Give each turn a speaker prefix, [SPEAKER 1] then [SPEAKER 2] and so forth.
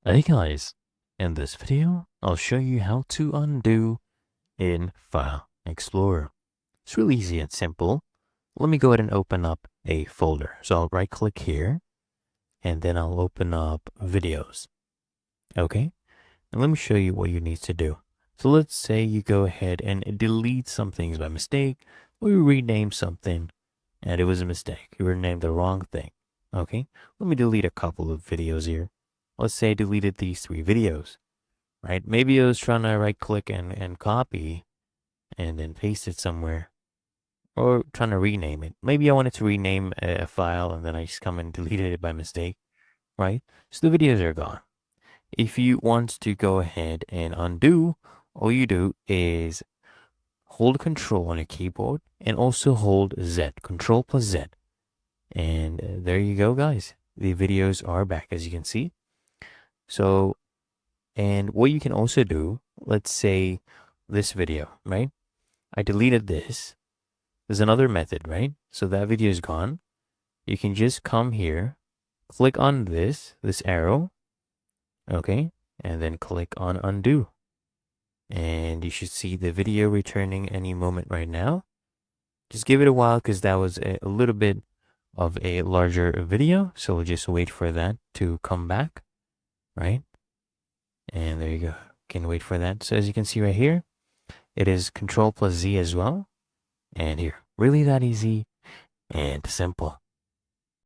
[SPEAKER 1] Hey guys, in this video, I'll show you how to undo in File Explorer. It's really easy and simple. Let me go ahead and open up a folder. So I'll right click here and then I'll open up videos. Okay, and let me show you what you need to do. So let's say you go ahead and delete some things by mistake, or you rename something and it was a mistake. You renamed the wrong thing. Okay, let me delete a couple of videos here. Let's say I deleted these 3 videos, right? Maybe I was trying to right click and copy and then paste it somewhere, or trying to rename it. Maybe I wanted to rename a file and then I just come and deleted it by mistake, right? So the videos are gone. If you want to go ahead and undo, all you do is hold Control on your keyboard and also hold Z, Ctrl+Z. And there you go, guys. The videos are back, as you can see. So, and what you can also do, let's say this video, right? I deleted this. There's another method, right? So that video is gone. You can just come here, click on this arrow, okay? And then click on undo. And you should see the video returning any moment right now. Just give it a while because that was a little bit of a larger video. So we'll just wait for that to come back, right? And there you go. Can wait for that. So as you can see right here, it is Ctrl+Z as well. And here, really that easy and simple.